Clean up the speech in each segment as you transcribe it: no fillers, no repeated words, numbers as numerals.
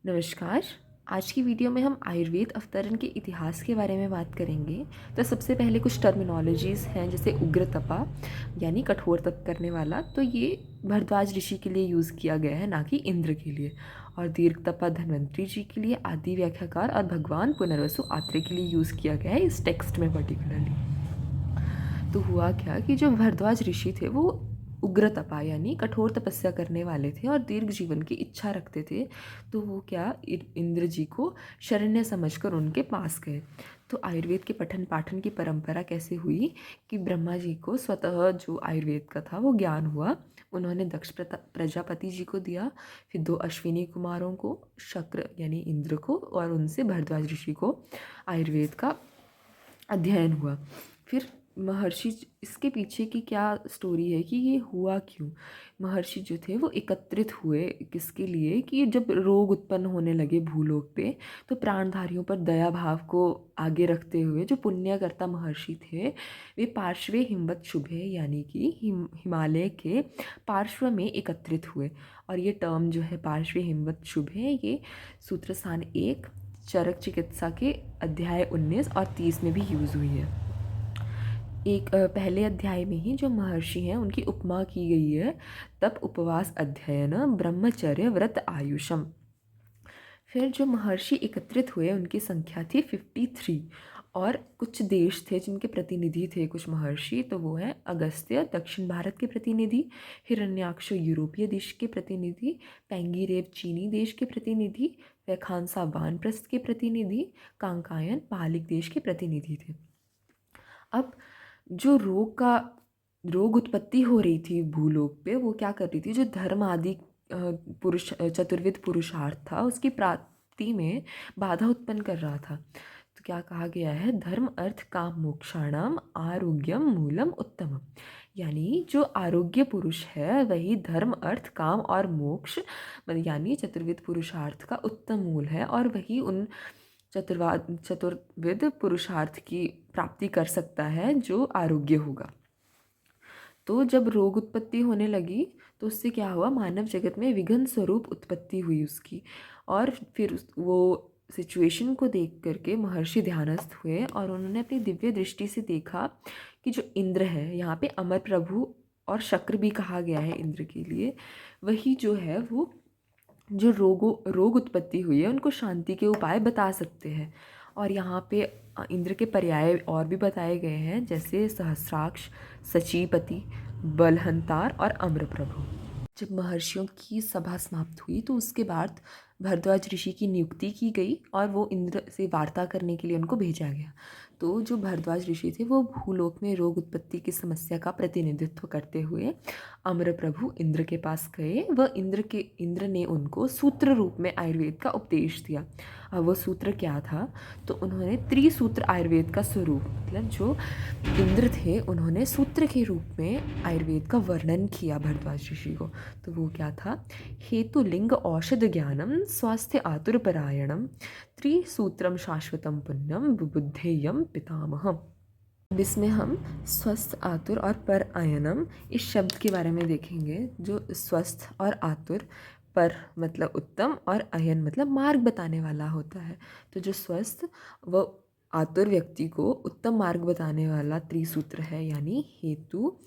नमस्कार। आज की वीडियो में हम आयुर्वेद अवतरण के इतिहास के बारे में बात करेंगे। तो सबसे पहले कुछ टर्मिनोलॉजीज़ हैं, जैसे उग्र तपा यानी कठोर तप करने वाला, तो ये भरद्वाज ऋषि के लिए यूज़ किया गया है, ना कि इंद्र के लिए। और दीर्घ तपा धन्वंतरी जी के लिए, आदि व्याख्याकार और भगवान पुनर्वसु आत्रेय के लिए यूज़ किया गया है इस टेक्स्ट में पर्टिकुलरली। तो हुआ क्या कि जो भरद्वाज ऋषि थे वो उग्र तपा यानी कठोर तपस्या करने वाले थे और दीर्घ जीवन की इच्छा रखते थे। तो वो क्या, इंद्र जी को शरण्य समझकर उनके पास गए। तो आयुर्वेद के पठन पाठन की परंपरा कैसे हुई कि ब्रह्मा जी को स्वतः जो आयुर्वेद का था वो ज्ञान हुआ। उन्होंने दक्ष प्रजापति जी को दिया, फिर 2 अश्विनी कुमारों को, शक्र यानी इंद्र को, और उनसे भरद्वाज ऋषि को आयुर्वेद का अध्ययन हुआ। फिर महर्षि, इसके पीछे की क्या स्टोरी है कि ये हुआ क्यों। महर्षि जो थे वो एकत्रित हुए किसके लिए कि जब रोग उत्पन्न होने लगे भूलोक पे, तो प्राणधारियों पर दया भाव को आगे रखते हुए जो पुण्यकर्ता महर्षि थे, वे पार्श्वे हिमवत शुभे यानी कि हिमालय के पार्श्व में एकत्रित हुए। और ये टर्म जो है पार्श्वे हिमवत शुभे, ये सूत्र स्थान 1 चरक चिकित्सा के अध्याय 19 और 30 में भी यूज़ हुई है। एक पहले अध्याय में ही जो महर्षि हैं उनकी उपमा की गई है, तप उपवास अध्ययन ब्रह्मचर्य व्रत आयुषम। फिर जो महर्षि एकत्रित हुए उनकी संख्या थी 53, और कुछ देश थे जिनके प्रतिनिधि थे कुछ महर्षि, तो वो है अगस्त्य दक्षिण भारत के प्रतिनिधि, हिरण्याक्ष यूरोपीय देश के प्रतिनिधि, पैंगीरेव चीनी देश के प्रतिनिधि, वैखानसा वानप्रस्थ के प्रतिनिधि, कांकायन पालिक देश के प्रतिनिधि थे। अब जो रोग उत्पत्ति हो रही थी भूलोक पे, वो क्या कर रही थी, जो धर्म आदि पुरुष चतुर्विध पुरुषार्थ था उसकी प्राप्ति में बाधा उत्पन्न कर रहा था। तो क्या कहा गया है, धर्म अर्थ काम मोक्षाणाम आरोग्यम मूलम उत्तमम। यानी जो आरोग्य पुरुष है वही धर्म अर्थ काम और मोक्ष यानी चतुर्विध पुरुषार्थ का उत्तम मूल है, और वही उन चतुर्विध पुरुषार्थ की प्राप्ति कर सकता है जो आरोग्य होगा। तो जब रोग उत्पत्ति होने लगी तो उससे क्या हुआ, मानव जगत में विघ्न स्वरूप उत्पत्ति हुई उसकी। और फिर वो सिचुएशन को देख करके महर्षि ध्यानस्थ हुए और उन्होंने अपनी दिव्य दृष्टि से देखा कि जो इंद्र है, यहाँ पे अमर प्रभु और शक्र भी कहा गया है इंद्र के लिए, वही जो है वो जो रोग उत्पत्ति हुई है उनको शांति के उपाय बता सकते हैं। और यहाँ पे इंद्र के पर्याय और भी बताए गए हैं, जैसे सहस्राक्ष, सचीपति, बलहंतार और अम्रप्रभु। जब महर्षियों की सभा समाप्त हुई तो उसके बाद भरद्वाज ऋषि की नियुक्ति की गई और वो इंद्र से वार्ता करने के लिए उनको भेजा गया। तो जो भरद्वाज ऋषि थे वो भूलोक में रोग उत्पत्ति की समस्या का प्रतिनिधित्व करते हुए अम्रप्रभु इंद्र के पास गए। वह इंद्र ने उनको सूत्र रूप में आयुर्वेद का उपदेश दिया। अब वो सूत्र क्या था, तो उन्होंने त्रिसूत्र आयुर्वेद का स्वरूप, मतलब जो इंद्र थे उन्होंने सूत्र के रूप में आयुर्वेद का वर्णन किया भरद्वाज ऋषि को। तो वो क्या था, हेतुलिंग औषध ज्ञानम स्वास्थ्य आतुरपरायणम त्रिसूत्रम शाश्वतम पुण्यम विबुद्धेयम पितामहम। अब इसमें हम स्वस्थ, आतुर और पर आयनम इस शब्द के बारे में देखेंगे। जो स्वस्थ और आतुर, पर मतलब उत्तम और अयन मतलब मार्ग बताने वाला होता है। तो जो स्वस्थ व आतुर व्यक्ति को उत्तम मार्ग बताने वाला त्रिसूत्र है, यानी हेतु,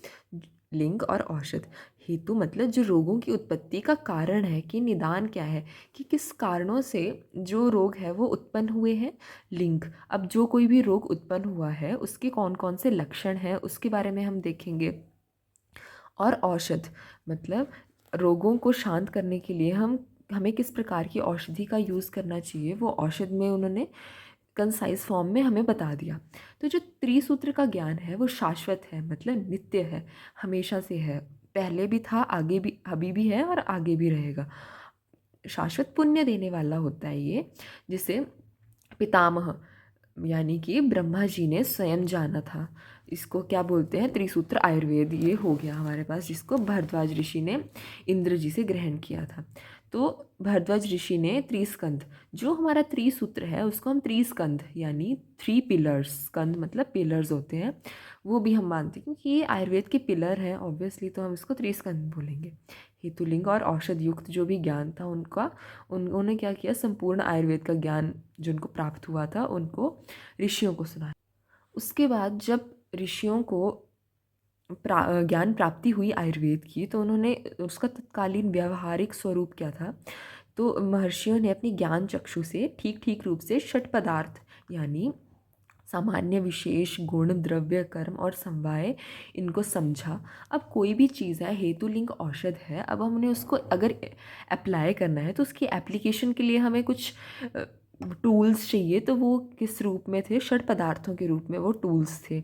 लिंग और औषध। हेतु मतलब जो रोगों की उत्पत्ति का कारण है कि निदान क्या है, कि किस कारणों से जो रोग है वो उत्पन्न हुए हैं। लिंग, अब जो कोई भी रोग उत्पन्न हुआ है उसके कौन कौन से लक्षण हैं उसके बारे में हम देखेंगे। और औषध मतलब रोगों को शांत करने के लिए हमें किस प्रकार की औषधि का यूज़ करना चाहिए, वो औषध में उन्होंने कंसाइज फॉर्म में हमें बता दिया। तो जो त्रिसूत्र का ज्ञान है वो शाश्वत है, मतलब नित्य है, हमेशा से है, पहले भी था, आगे भी, अभी भी है और आगे भी रहेगा। शाश्वत पुण्य देने वाला होता है ये, जिसे पितामह यानी कि ब्रह्मा जी ने स्वयं जाना था। इसको क्या बोलते हैं, त्रिसूत्र आयुर्वेद ये हो गया हमारे पास, जिसको भरद्वाज ऋषि ने इंद्र जी से ग्रहण किया था। तो भरद्वाज ऋषि ने त्रिस्कंद, जो हमारा त्रिसूत्र है उसको हम त्रिस्कंद यानी 3 पिलर्स, स्कंद मतलब पिलर्स होते हैं, वो भी हम मानते हैं क्योंकि ये आयुर्वेद के पिलर हैं ऑब्वियसली, तो हम इसको त्रिस्कंद बोलेंगे। हेतुलिंग और औषध युक्त जो भी ज्ञान था उनका, उन्होंने क्या किया, संपूर्ण आयुर्वेद का ज्ञान जो उनको प्राप्त हुआ था उनको ऋषियों को सुनाया। उसके बाद जब ऋषियों को ज्ञान प्राप्ति हुई आयुर्वेद की, तो उन्होंने उसका तत्कालीन व्यवहारिक स्वरूप क्या था, तो महर्षियों ने अपनी ज्ञान चक्षु से ठीक ठीक रूप से षट पदार्थ यानी सामान्य, विशेष, गुण, द्रव्य, कर्म और समवाय, इनको समझा। अब कोई भी चीज़ है, हेतु लिंग औषध है, अब हमने उसको अगर अप्लाई करना है तो उसकी एप्लीकेशन के लिए हमें कुछ टूल्स चाहिए, तो वो किस रूप में थे, षट पदार्थों के रूप में वो टूल्स थे।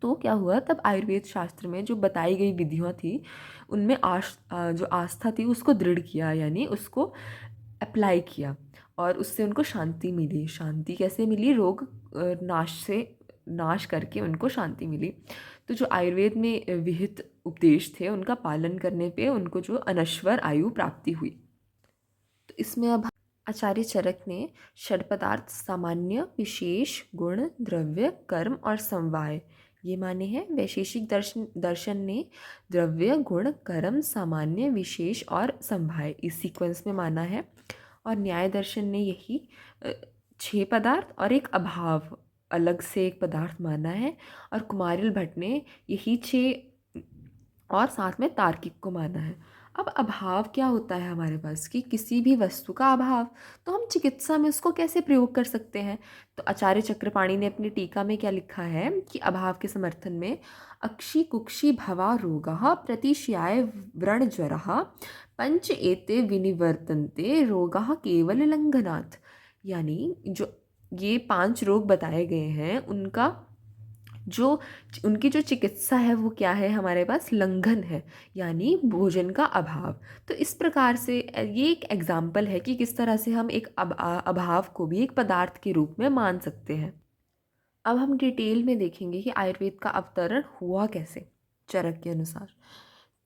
तो क्या हुआ, तब आयुर्वेद शास्त्र में जो बताई गई विधियाँ थी उनमें जो आस्था थी उसको दृढ़ किया, यानी उसको अप्लाई किया, और उससे उनको शांति मिली। शांति कैसे मिली, रोग नाश करके उनको शांति मिली। तो जो आयुर्वेद में विहित उपदेश थे उनका पालन करने पे उनको जो अनश्वर आयु प्राप्ति हुई। तो इसमें अब आचार्य चरक ने षड पदार्थ, सामान्य, विशेष, गुण, द्रव्य, कर्म और समवाय ये माने हैं। वैशेषिक दर्शन ने द्रव्य, गुण, कर्म, सामान्य, विशेष और समवाय इस सीक्वेंस में माना है। और न्याय दर्शन ने यही 6 पदार्थ और एक अभाव अलग से एक पदार्थ माना है। और कुमारिल भट्ट ने यही 6 और साथ में तार्किक को माना है। अब अभाव क्या होता है हमारे पास, कि किसी भी वस्तु का अभाव, तो हम चिकित्सा में उसको कैसे प्रयोग कर सकते हैं। तो आचार्य चक्रपाणि ने अपनी टीका में क्या लिखा है कि अभाव के समर्थन में, अक्षि कुक्षि भवा रोगः प्रतिशयाय व्रण ज्वरः पंच एते विनिवर्तन्ते रोगः केवल लंघनात्, यानी जो ये 5 रोग बताए गए हैं उनकी जो चिकित्सा है वो क्या है, हमारे पास लंघन है, यानी भोजन का अभाव। तो इस प्रकार से ये एक एग्जाम्पल है कि किस तरह से हम एक अभाव को भी एक पदार्थ के रूप में मान सकते हैं। अब हम डिटेल में देखेंगे कि आयुर्वेद का अवतरण हुआ कैसे चरक के अनुसार।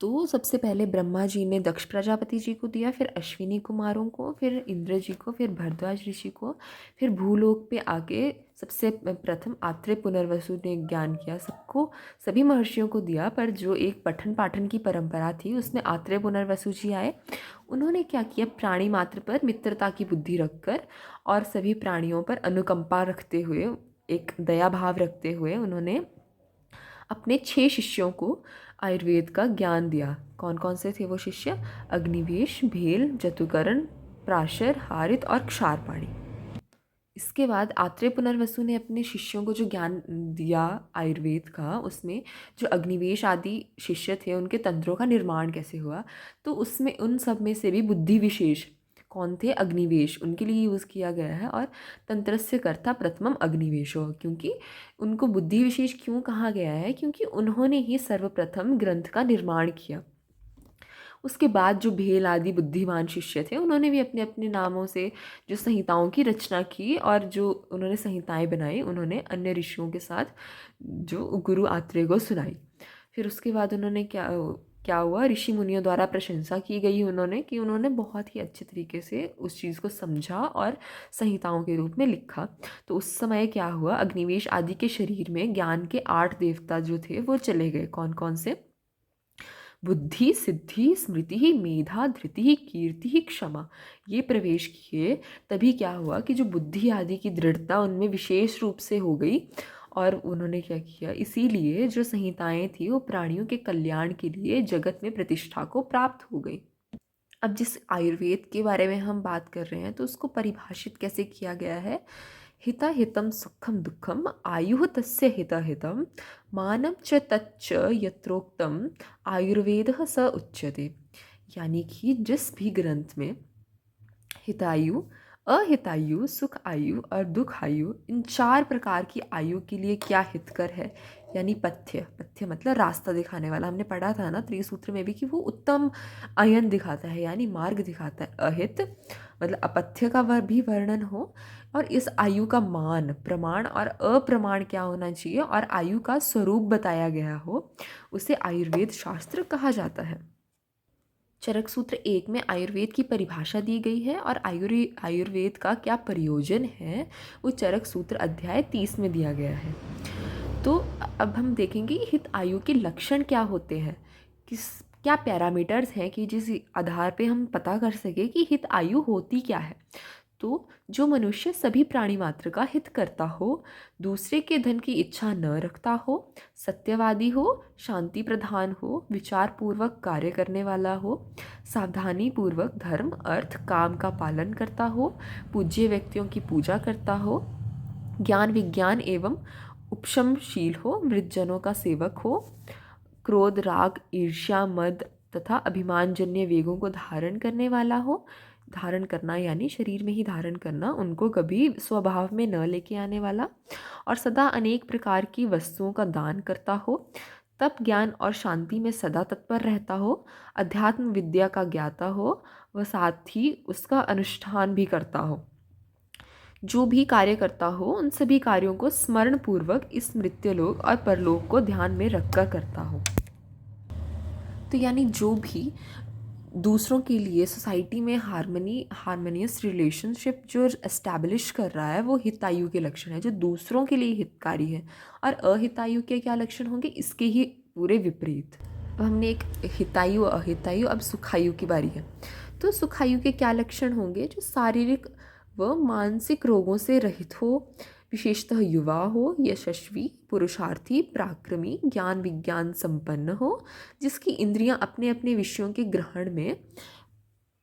तो सबसे पहले ब्रह्मा जी ने दक्ष प्रजापति जी को दिया, फिर अश्विनी कुमारों को, फिर इंद्र जी को, फिर भरद्वाज ऋषि को, फिर भूलोक पे आके सबसे प्रथम आत्रेय पुनर्वसु ने ज्ञान किया, सबको सभी महर्षियों को दिया। पर जो एक पठन पाठन की परंपरा थी उसमें आत्रेय पुनर्वसु जी आए। उन्होंने क्या किया, प्राणी मात्र पर मित्रता की बुद्धि रखकर और सभी प्राणियों पर अनुकंपा रखते हुए, एक दया भाव रखते हुए उन्होंने अपने 6 शिष्यों को आयुर्वेद का ज्ञान दिया। कौन कौन से थे वो शिष्य, अग्निवेश, भेल, जतुकरण, प्राशर, हारित और क्षारपाणी। इसके बाद आत्रेय पुनर्वसु ने अपने शिष्यों को जो ज्ञान दिया आयुर्वेद का, उसमें जो अग्निवेश आदि शिष्य थे उनके तंत्रों का निर्माण कैसे हुआ, तो उसमें उन सब में से भी बुद्धि विशेष कौन थे, अग्निवेश, उनके लिए यूज़ किया गया है। और तंत्रस्य कर्ता प्रथमम अग्निवेशो, क्योंकि उनको बुद्धि विशेष क्यों कहा गया है, क्योंकि उन्होंने ही सर्वप्रथम ग्रंथ का निर्माण किया। उसके बाद जो भेल आदि बुद्धिमान शिष्य थे उन्होंने भी अपने अपने नामों से जो संहिताओं की रचना की, और जो उन्होंने संहिताएं बनाई उन्होंने अन्य ऋषियों के साथ जो गुरु आत्रेय को सुनाई। फिर उसके बाद उन्होंने क्या हुआ, ऋषि मुनियों द्वारा प्रशंसा की गई उन्होंने, कि उन्होंने बहुत ही अच्छे तरीके से उस चीज़ को समझा और संहिताओं के रूप में लिखा। तो उस समय क्या हुआ, अग्निवेश आदि के शरीर में ज्ञान के 8 देवता जो थे वो चले गए। कौन कौन से, बुद्धि, सिद्धि, स्मृति, मेधा, धृति, कीर्ति, क्षमा, ये प्रवेश किए। तभी क्या हुआ कि जो बुद्धि आदि की दृढ़ता उनमें विशेष रूप से हो गई, और उन्होंने क्या किया, इसीलिए जो संहिताएं थी वो प्राणियों के कल्याण के लिए जगत में प्रतिष्ठा को प्राप्त हो गई। अब जिस आयुर्वेद के बारे में हम बात कर रहे हैं तो उसको परिभाषित कैसे किया गया है, हिता हितम सुखम दुखम आयु तस्य हिता हितम मानव च तच्च यत्रोक्तम आयुर्वेद स उच्यते, यानी कि जिस भी ग्रंथ में हितायु, अहितायु, सुख आयु और दुख आयु, इन 4 प्रकार की आयु के लिए क्या हितकर है, यानी पथ्य। पथ्य मतलब रास्ता दिखाने वाला। हमने पढ़ा था ना त्रिसूत्र में भी कि वो उत्तम अयन दिखाता है, यानी मार्ग दिखाता है। अहित मतलब अपथ्य का भी वर्णन हो, और इस आयु का मान, प्रमाण और अप्रमाण क्या होना चाहिए, और आयु का स्वरूप बताया गया हो, उसे आयुर्वेद शास्त्र कहा जाता है। चरक सूत्र 1 में आयुर्वेद की परिभाषा दी गई है, और आयुर्वेद का क्या प्रयोजन है वो चरक सूत्र अध्याय 30 में दिया गया है। तो अब हम देखेंगे हित आयु के लक्षण क्या होते हैं, किस क्या पैरामीटर्स हैं कि जिस आधार पे हम पता कर सके कि हित आयु होती क्या है। तो जो मनुष्य सभी प्राणी मात्र का हित करता हो, दूसरे के धन की इच्छा न रखता हो, सत्यवादी हो, शांति प्रधान हो, विचार पूर्वक कार्य करने वाला हो, सावधानी पूर्वक धर्म अर्थ काम का पालन करता हो, पूज्य व्यक्तियों की पूजा करता हो, ज्ञान विज्ञान एवं उपशमशील हो, वृद्धजनों का सेवक हो, क्रोध राग ईर्ष्या मद तथा अभिमानजन्य वेगों को धारण करने वाला हो। धारण करना यानी शरीर में ही धारण करना, उनको कभी स्वभाव में न लेके आने वाला, और सदा अनेक प्रकार की वस्तुओं का दान करता हो, तप ज्ञान और शांति में सदा तत्पर रहता हो, अध्यात्म विद्या का ज्ञाता हो, व साथ ही उसका अनुष्ठान भी करता हो। जो भी कार्य करता हो उन सभी कार्यों को स्मरण पूर्वक इस मृत्युलोक और परलोक को ध्यान में रखकर करता हो। तो यानी जो भी दूसरों के लिए सोसाइटी में हार्मोनियस रिलेशनशिप जो एस्टैब्लिश कर रहा है, वो हितायु के लक्षण है, जो दूसरों के लिए हितकारी है। और अहितायु के क्या लक्षण होंगे, इसके ही पूरे विपरीत। अब हमने एक हितायु अहितायु, अब सुखायु की बारी है। तो सुखायु के क्या लक्षण होंगे, जो शारीरिक व मानसिक रोगों से रहित हो, विशेषतः युवा हो, यशस्वी, पुरुषार्थी, पराक्रमी, ज्ञान विज्ञान संपन्न हो, जिसकी इंद्रियां अपने अपने विषयों के ग्रहण में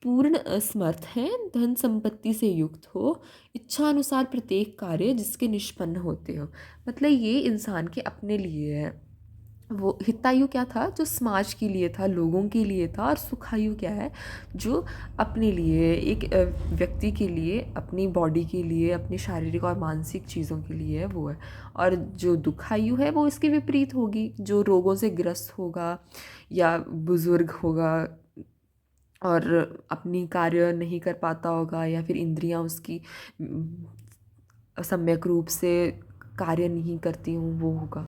पूर्ण असमर्थ हैं, धन संपत्ति से युक्त हो, इच्छा अनुसार प्रत्येक कार्य जिसके निष्पन्न होते हो। मतलब ये इंसान के अपने लिए है। वो हितायु क्या था, जो समाज के लिए था, लोगों के लिए था। और सुखायु क्या है, जो अपने लिए, एक व्यक्ति के लिए, अपनी बॉडी के लिए, अपनी शारीरिक और मानसिक चीज़ों के लिए है, वो है। और जो दुखायु है वो इसके विपरीत होगी, जो रोगों से ग्रस्त होगा या बुजुर्ग होगा और अपनी कार्य नहीं कर पाता होगा, या फिर इंद्रियां उसकी सम्यक रूप से कार्य नहीं करती हूँ, वो होगा।